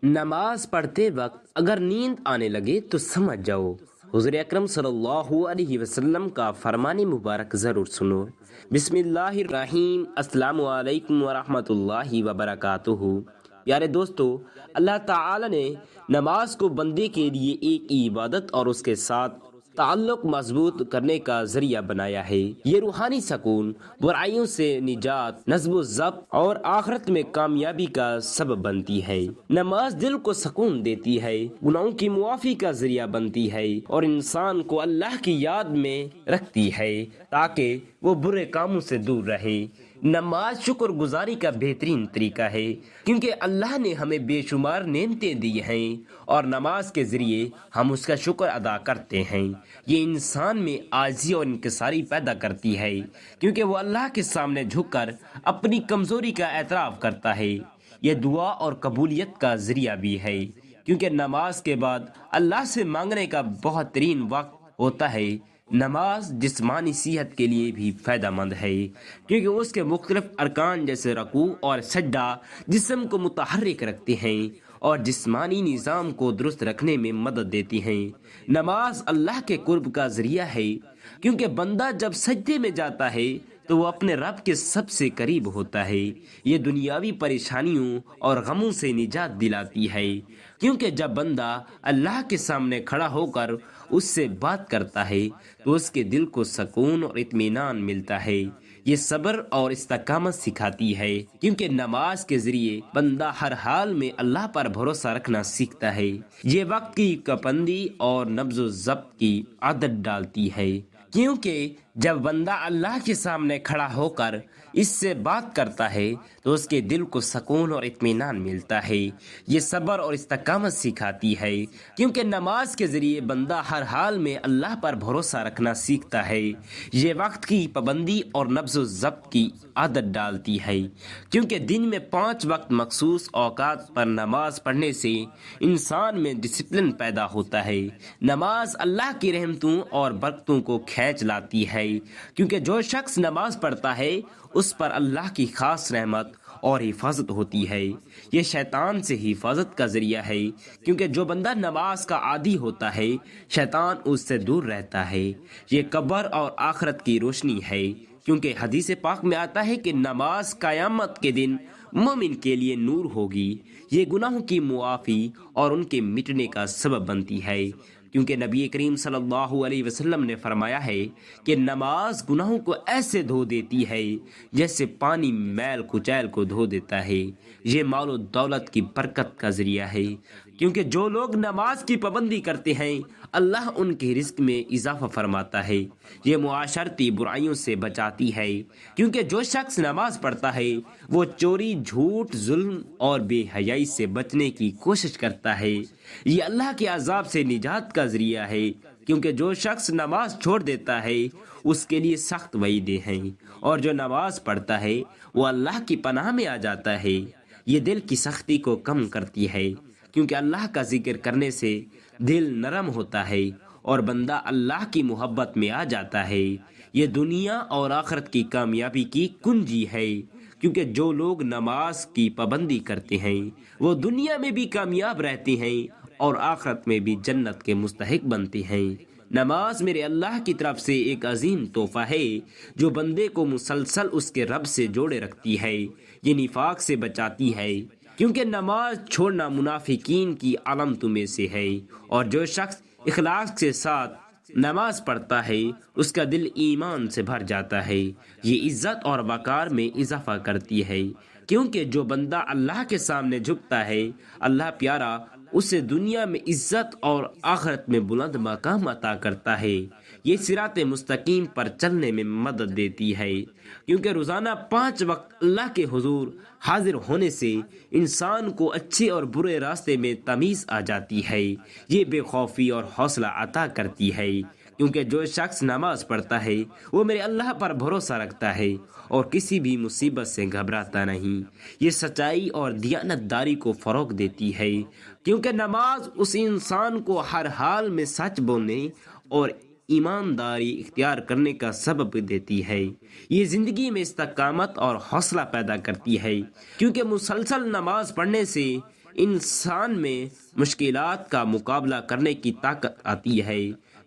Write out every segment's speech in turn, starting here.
نماز پڑھتے وقت اگر نیند آنے لگے تو سمجھ جاؤ حضور اکرم صلی اللہ علیہ وسلم کا فرمان مبارک ضرور سنو۔ بسم اللہ الرحیم، السلام علیکم ورحمۃ اللہ وبرکاتہ۔ پیارے دوستو، اللہ تعالی نے نماز کو بندے کے لیے ایک عبادت اور اس کے ساتھ تعلق مضبوط کرنے کا ذریعہ بنایا ہے۔ یہ روحانی سکون، برائیوں سے نجات، نظم و ضبط اور آخرت میں کامیابی کا سبب بنتی ہے۔ نماز دل کو سکون دیتی ہے، گناہوں کی معافی کا ذریعہ بنتی ہے اور انسان کو اللہ کی یاد میں رکھتی ہے تاکہ وہ برے کاموں سے دور رہے۔ نماز شکر گزاری کا بہترین طریقہ ہے، کیونکہ اللہ نے ہمیں بے شمار نعمتیں دی ہیں اور نماز کے ذریعے ہم اس کا شکر ادا کرتے ہیں۔ یہ انسان میں عاجزی اور انکساری پیدا کرتی ہے، کیونکہ وہ اللہ کے سامنے جھک کر اپنی کمزوری کا اعتراف کرتا ہے۔ یہ دعا اور قبولیت کا ذریعہ بھی ہے، کیونکہ نماز کے بعد اللہ سے مانگنے کا بہترین وقت ہوتا ہے۔ نماز جسمانی صحت کے لیے بھی فائدہ مند ہے، کیونکہ اس کے مختلف ارکان جیسے رکوع اور سجدہ جسم کو متحرک رکھتے ہیں اور جسمانی نظام کو درست رکھنے میں مدد دیتی ہیں۔ نماز اللہ کے قرب کا ذریعہ ہے، کیونکہ بندہ جب سجدے میں جاتا ہے تو وہ اپنے رب کے سب سے قریب ہوتا ہے۔ یہ دنیاوی پریشانیوں اور غموں سے نجات دلاتی ہے، کیونکہ جب بندہ اللہ کے سامنے کھڑا ہو کر اس سے بات کرتا ہے تو اس کے دل کو سکون اور اطمینان ملتا ہے۔ یہ صبر اور استقامت سکھاتی ہے، کیونکہ نماز کے ذریعے بندہ ہر حال میں اللہ پر بھروسہ رکھنا سیکھتا ہے۔ یہ وقت کی پابندی اور نظم و ضبط کی عادت ڈالتی ہے، کیونکہ جب بندہ اللہ کے سامنے کھڑا ہو کر اس سے بات کرتا ہے تو اس کے دل کو سکون اور اطمینان ملتا ہے۔ یہ صبر اور استقامت سکھاتی ہے، کیونکہ نماز کے ذریعے بندہ ہر حال میں اللہ پر بھروسہ رکھنا سیکھتا ہے۔ یہ وقت کی پابندی اور نظم و ضبط کی عادت ڈالتی ہے، کیونکہ دن میں 5 وقت مخصوص اوقات پر نماز پڑھنے سے انسان میں ڈسپلن پیدا ہوتا ہے۔ نماز اللہ کی رحمتوں اور برکتوں کو کھینچ لاتی ہے، کیونکہ جو شخص نماز پڑھتا ہے اس پر اللہ کی خاص رحمت اور حفاظت ہوتی ہے۔ یہ شیطان سے حفاظت کا ذریعہ ہے، کیونکہ جو بندہ نماز کا عادی ہوتا ہے شیطان اس سے دور رہتا ہے۔ یہ قبر اور آخرت کی روشنی ہے، کیونکہ حدیث پاک میں آتا ہے کہ نماز قیامت کے دن مومن کے لیے نور ہوگی۔ یہ گناہوں کی معافی اور ان کے مٹنے کا سبب بنتی ہے، کیونکہ نبی کریم صلی اللہ علیہ وسلم نے فرمایا ہے کہ نماز گناہوں کو ایسے دھو دیتی ہے جیسے پانی میل کچیل کو دھو دیتا ہے۔ یہ مال و دولت کی برکت کا ذریعہ ہے، کیونکہ جو لوگ نماز کی پابندی کرتے ہیں اللہ ان کے رزق میں اضافہ فرماتا ہے۔ یہ معاشرتی برائیوں سے بچاتی ہے، کیونکہ جو شخص نماز پڑھتا ہے وہ چوری، جھوٹ، ظلم اور بے حیائی سے بچنے کی کوشش کرتا ہے۔ یہ اللہ کے عذاب سے نجات کا ذریعہ ہے، کیونکہ جو شخص نماز چھوڑ دیتا ہے اس کے لیے سخت وعیدیں ہیں، اور جو نماز پڑھتا ہے وہ اللہ کی پناہ میں آ جاتا ہے۔ یہ دل کی سختی کو کم کرتی ہے، کیونکہ اللہ کا ذکر کرنے سے دل نرم ہوتا ہے اور بندہ اللہ کی محبت میں آ جاتا ہے۔ یہ دنیا اور آخرت کی کامیابی کی کنجی ہے، کیونکہ جو لوگ نماز کی پابندی کرتے ہیں وہ دنیا میں بھی کامیاب رہتے ہیں اور آخرت میں بھی جنت کے مستحق بنتے ہیں۔ نماز میرے اللہ کی طرف سے ایک عظیم تحفہ ہے جو بندے کو مسلسل اس کے رب سے جوڑے رکھتی ہے۔ یہ نفاق سے بچاتی ہے، کیونکہ نماز چھوڑنا منافقین کی علامتوں میں سے ہے، اور جو شخص اخلاص کے ساتھ نماز پڑھتا ہے اس کا دل ایمان سے بھر جاتا ہے۔ یہ عزت اور وقار میں اضافہ کرتی ہے، کیونکہ جو بندہ اللہ کے سامنے جھکتا ہے اللہ پیارا اسے دنیا میں عزت اور آخرت میں بلند مقام عطا کرتا ہے۔ یہ صراط مستقیم پر چلنے میں مدد دیتی ہے، کیونکہ روزانہ 5 وقت اللہ کے حضور حاضر ہونے سے انسان کو اچھے اور برے راستے میں تمیز آ جاتی ہے۔ یہ بے خوفی اور حوصلہ عطا کرتی ہے، کیونکہ جو شخص نماز پڑھتا ہے وہ میرے اللہ پر بھروسہ رکھتا ہے اور کسی بھی مصیبت سے گھبراتا نہیں۔ یہ سچائی اور دیانت داری کو فروغ دیتی ہے، کیونکہ نماز اس انسان کو ہر حال میں سچ بولنے اور ایمانداری اختیار کرنے کا سبب دیتی ہے۔ یہ زندگی میں استقامت اور حوصلہ پیدا کرتی ہے، کیونکہ مسلسل نماز پڑھنے سے انسان میں مشکلات کا مقابلہ کرنے کی طاقت آتی ہے۔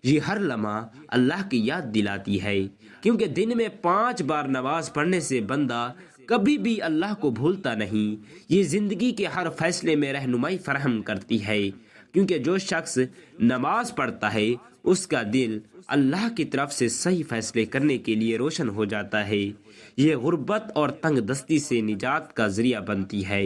یہ ہر لمحہ اللہ کی یاد دلاتی ہے، کیونکہ دن میں 5 بار نماز پڑھنے سے بندہ کبھی بھی اللہ کو بھولتا نہیں۔ یہ زندگی کے ہر فیصلے میں رہنمائی فراہم کرتی ہے، کیونکہ جو شخص نماز پڑھتا ہے اس کا دل اللہ کی طرف سے صحیح فیصلے کرنے کے لیے روشن ہو جاتا ہے۔ یہ غربت اور تنگ دستی سے نجات کا ذریعہ بنتی ہے،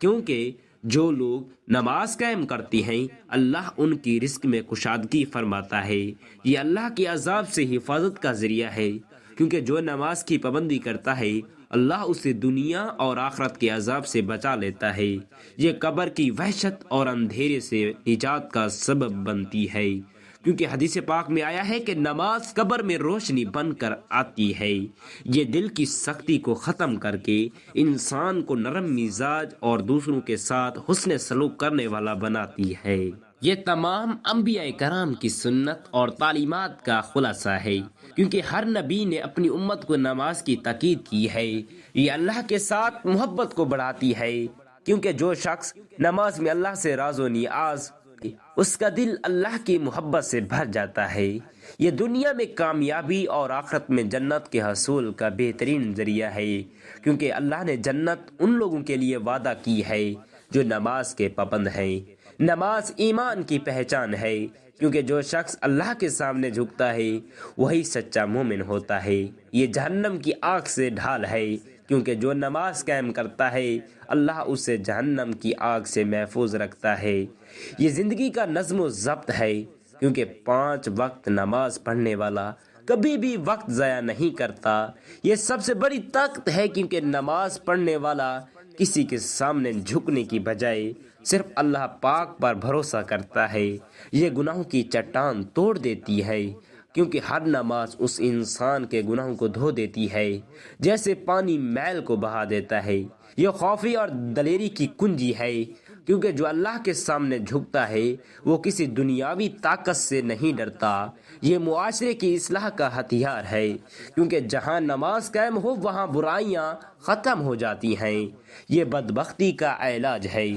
کیونکہ جو لوگ نماز قائم کرتے ہیں اللہ ان کی رزق میں کشادگی فرماتا ہے۔ یہ اللہ کے عذاب سے حفاظت کا ذریعہ ہے، کیونکہ جو نماز کی پابندی کرتا ہے اللہ اسے دنیا اور آخرت کے عذاب سے بچا لیتا ہے۔ یہ قبر کی وحشت اور اندھیرے سے نجات کا سبب بنتی ہے، کیونکہ حدیث پاک میں آیا ہے کہ نماز قبر میں روشنی بن کر آتی ہے۔ یہ دل کی سختی کو ختم کر کے انسان کو نرم مزاج اور دوسروں کے ساتھ حسن سلوک کرنے والا بناتی ہے۔ یہ تمام انبیاء کرام کی سنت اور تعلیمات کا خلاصہ ہے، کیونکہ ہر نبی نے اپنی امت کو نماز کی تاکید کی ہے۔ یہ اللہ کے ساتھ محبت کو بڑھاتی ہے، کیونکہ جو شخص نماز میں اللہ سے راز و نیاز اس کا دل اللہ کی محبت سے بھر جاتا ہے۔ یہ دنیا میں کامیابی اور آخرت میں جنت کے حصول کا بہترین ذریعہ ہے، کیونکہ اللہ نے جنت ان لوگوں کے لیے وعدہ کی ہے جو نماز کے پابند ہیں۔ نماز ایمان کی پہچان ہے، کیونکہ جو شخص اللہ کے سامنے جھکتا ہے وہی سچا مومن ہوتا ہے۔ یہ جہنم کی آگ سے ڈھال ہے، کیونکہ جو نماز قائم کرتا ہے اللہ اسے جہنم کی آگ سے محفوظ رکھتا ہے۔ یہ زندگی کا نظم و ضبط ہے، کیونکہ 5 وقت نماز پڑھنے والا کبھی بھی وقت ضائع نہیں کرتا۔ یہ سب سے بڑی طاقت ہے، کیونکہ نماز پڑھنے والا کسی کے سامنے جھکنے کی بجائے صرف اللہ پاک پر بھروسہ کرتا ہے۔ یہ گناہوں کی چٹان توڑ دیتی ہے، کیونکہ ہر نماز اس انسان کے گناہوں کو دھو دیتی ہے جیسے پانی میل کو بہا دیتا ہے۔ یہ خوفی اور دلیری کی کنجی ہے، کیونکہ جو اللہ کے سامنے جھکتا ہے وہ کسی دنیاوی طاقت سے نہیں ڈرتا۔ یہ معاشرے کی اصلاح کا ہتھیار ہے، کیونکہ جہاں نماز قائم ہو وہاں برائیاں ختم ہو جاتی ہیں۔ یہ بدبختی کا علاج ہے،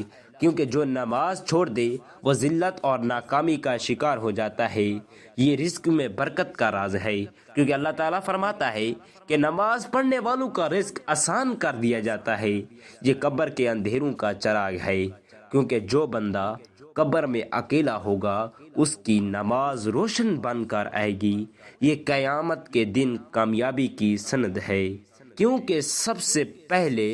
کیونکہ جو نماز چھوڑ دے وہ ذلت اور ناکامی کا شکار ہو جاتا ہے۔ یہ رزق میں برکت کا راز ہے، کیونکہ اللہ تعالیٰ فرماتا ہے کہ نماز پڑھنے والوں کا رزق آسان کر دیا جاتا ہے۔ یہ قبر کے اندھیروں کا چراغ ہے، کیونکہ جو بندہ قبر میں اکیلا ہوگا اس کی نماز روشن بن کر آئے گی۔ یہ قیامت کے دن کامیابی کی سند ہے، کیونکہ سب سے پہلے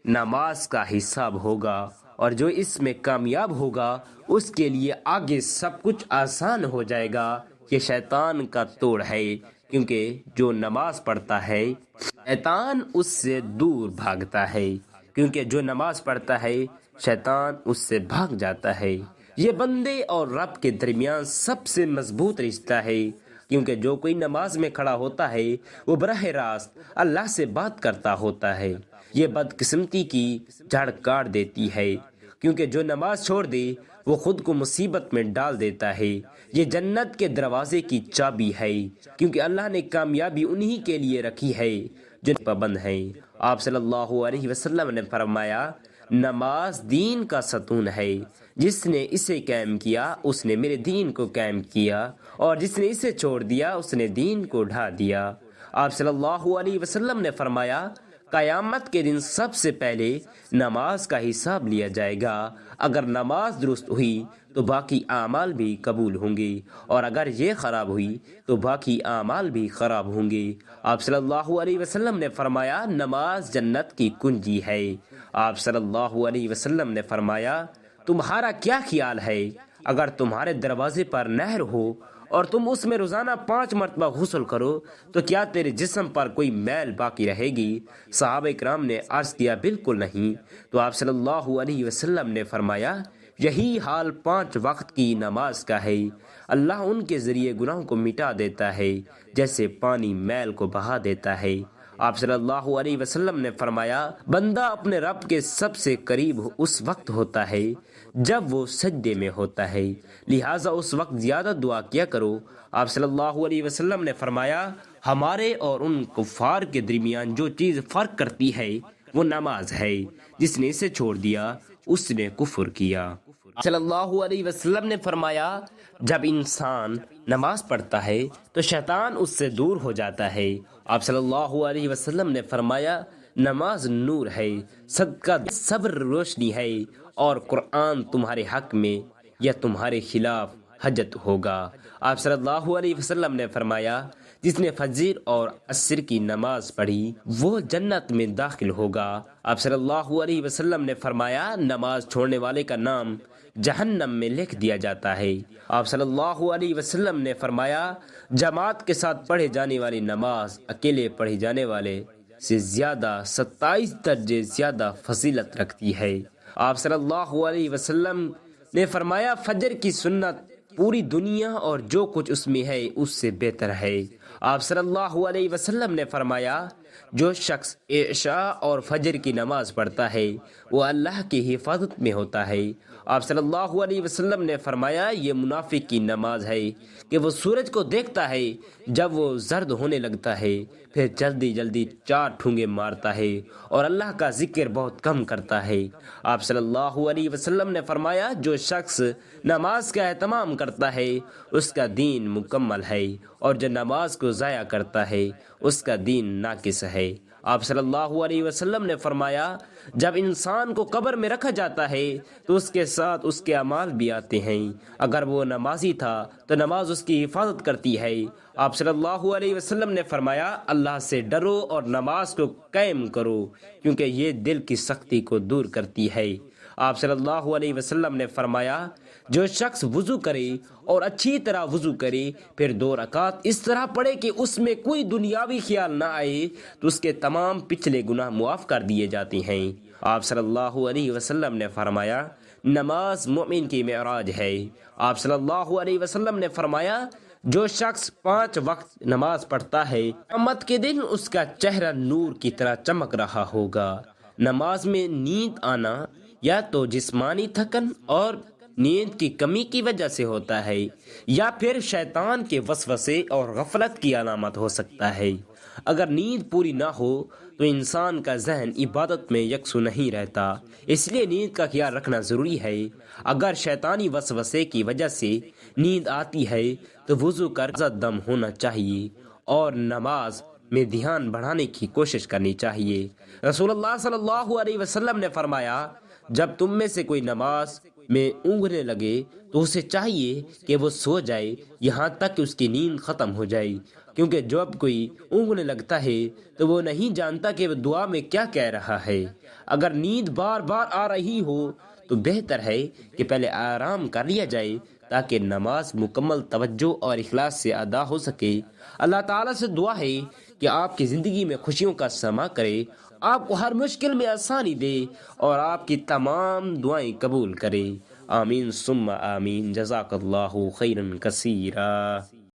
نماز کا حساب ہوگا، اور جو اس میں کامیاب ہوگا اس کے لیے آگے سب کچھ آسان ہو جائے گا۔ یہ شیطان کا توڑ ہے، کیونکہ جو نماز پڑھتا ہے شیطان اس سے دور بھاگتا ہے، کیونکہ جو نماز پڑھتا ہے شیطان اس سے بھاگ جاتا ہے۔ یہ بندے اور رب کے درمیان سب سے مضبوط رشتہ ہے، کیونکہ جو کوئی نماز میں کھڑا ہوتا ہے وہ براہ راست اللہ سے بات کرتا ہوتا ہے۔ یہ بدقسمتی کی جڑ کاٹ دیتی ہے، کیونکہ جو نماز چھوڑ دے وہ خود کو مصیبت میں ڈال دیتا ہے۔ یہ جنت کے دروازے کی چابی ہے، کیونکہ اللہ نے کامیابی انہی کے لیے رکھی ہے جو پابند ہیں۔ آپ صلی اللہ علیہ وسلم نے فرمایا، نماز دین کا ستون ہے، جس نے اسے قائم کیا اس نے میرے دین کو قائم کیا، اور جس نے اسے چھوڑ دیا اس نے دین کو ڈھا دیا۔ آپ صلی اللہ علیہ وسلم نے فرمایا، قیامت کے دن سب سے پہلے نماز کا حساب لیا جائے گا۔ اگر نماز درست ہوئی تو باقی اعمال بھی قبول ہوں گے، اور اگر یہ خراب ہوئی تو باقی اعمال بھی خراب ہوں گے۔ آپ صلی اللہ علیہ وسلم نے فرمایا، نماز جنت کی کنجی ہے۔ آپ صلی اللہ علیہ وسلم نے فرمایا، تمہارا کیا خیال ہے اگر تمہارے دروازے پر نہر ہو اور تم اس میں روزانہ 5 مرتبہ غسل کرو تو کیا تیرے جسم پر کوئی میل باقی رہے گی؟ صحابہ کرام نے عرض کیا، بالکل نہیں۔ تو آپ صلی اللہ علیہ وسلم نے فرمایا، یہی حال 5 وقت کی نماز کا ہے۔ اللہ ان کے ذریعے گناہوں کو مٹا دیتا ہے جیسے پانی میل کو بہا دیتا ہے۔ آپ صلی اللہ علیہ وسلم نے فرمایا، بندہ اپنے رب کے سب سے قریب اس وقت ہوتا ہے جب وہ سجدے میں ہوتا ہے، لہٰذا اس وقت زیادہ دعا کیا کرو۔ آپ صلی اللہ علیہ وسلم نے فرمایا، ہمارے اور ان کفار کے درمیان جو چیز فرق کرتی ہے وہ نماز ہے۔ جس نے اسے چھوڑ دیا اس نے کفر کیا۔ صلی اللہ علیہ وسلم نے فرمایا جب انسان نماز پڑھتا ہے تو شیطان اس سے دور ہو جاتا ہے۔ آپ صلی اللہ علیہ وسلم نے فرمایا نماز نور ہے، صدقہ صبر روشنی ہے، اور قرآن تمہارے حق میں یا تمہارے خلاف حجت ہوگا۔ آپ صلی اللہ علیہ وسلم نے فرمایا جس نے فجر اور عصر کی نماز پڑھی وہ جنت میں داخل ہوگا۔ آپ صلی اللہ علیہ وسلم نے فرمایا نماز چھوڑنے والے کا نام جہنم میں لکھ دیا جاتا ہے۔ آپ صلی اللہ علیہ وسلم نے فرمایا جماعت کے ساتھ پڑھے جانے والی نماز اکیلے پڑھے جانے والے سے زیادہ 27 درجے زیادہ فضیلت رکھتی ہے۔ آپ صلی اللہ علیہ وسلم نے فرمایا فجر کی سنت پوری دنیا اور جو کچھ اس میں ہے اس سے بہتر ہے۔ آپ صلی اللہ علیہ وسلم نے فرمایا جو شخص عشاء اور فجر کی نماز پڑھتا ہے وہ اللہ کی حفاظت میں ہوتا ہے۔ آپ صلی اللہ علیہ وسلم نے فرمایا یہ منافق کی نماز ہے کہ وہ سورج کو دیکھتا ہے جب وہ زرد ہونے لگتا ہے پھر جلدی جلدی 4 ٹھونگے مارتا ہے اور اللہ کا ذکر بہت کم کرتا ہے۔ آپ صلی اللہ علیہ وسلم نے فرمایا جو شخص نماز کا اہتمام کرتا ہے اس کا دین مکمل ہے، اور جو نماز کو ضائع کرتا ہے اس کا دین ناقص ہے۔ آپ صلی اللہ علیہ وسلم نے فرمایا جب انسان کو قبر میں رکھا جاتا ہے تو اس کے ساتھ اس کے اعمال بھی آتے ہیں۔ اگر وہ نمازی تھا تو نماز اس کی حفاظت کرتی ہے۔ آپ صلی اللہ علیہ وسلم نے فرمایا اللہ سے ڈرو اور نماز کو قائم کرو کیونکہ یہ دل کی سختی کو دور کرتی ہے۔ آپ صلی اللہ علیہ وسلم نے فرمایا جو شخص وضو کرے اور اچھی طرح وضو کرے پھر 2 رکعت اس طرح پڑھے کہ اس میں کوئی دنیاوی خیال نہ آئے تو اس کے تمام پچھلے گناہ معاف کر دیے جاتے ہیں۔ آپ صلی اللہ علیہ وسلم نے فرمایا نماز مومن کی معراج ہے۔ آپ صلی اللہ علیہ وسلم نے فرمایا جو شخص 5 وقت نماز پڑھتا ہے قیامت کے دن اس کا چہرہ نور کی طرح چمک رہا ہوگا۔ نماز میں نیند آنا یا تو جسمانی تھکن اور نیند کی کمی کی وجہ سے ہوتا ہے یا پھر شیطان کے وسوسے اور غفلت کی علامت ہو سکتا ہے۔ اگر نیند پوری نہ ہو تو انسان کا ذہن عبادت میں یکسو نہیں رہتا، اس لیے نیند کا خیال رکھنا ضروری ہے۔ اگر شیطانی وسوسے کی وجہ سے نیند آتی ہے تو وضو کر دم ہونا چاہیے اور نماز میں دھیان بڑھانے کی کوشش کرنی چاہیے۔ رسول اللہ صلی اللہ علیہ وسلم نے فرمایا جب تم میں سے کوئی نماز میں اونگنے لگے تو اسے چاہیے کہ وہ سو جائے یہاں تک کہ اس کی نیند ختم ہو جائے، کیونکہ جب کوئی اونگنے لگتا ہے تو وہ نہیں جانتا کہ وہ دعا میں کیا کہہ رہا ہے۔ اگر نیند بار بار آ رہی ہو تو بہتر ہے کہ پہلے آرام کر لیا جائے تاکہ نماز مکمل توجہ اور اخلاص سے ادا ہو سکے۔ اللہ تعالیٰ سے دعا ہے کہ آپ کی زندگی میں خوشیوں کا سما کرے، آپ کو ہر مشکل میں آسانی دے اور آپ کی تمام دعائیں قبول کرے۔ آمین ثم آمین۔ جزاک اللہ خیرا کثیرا۔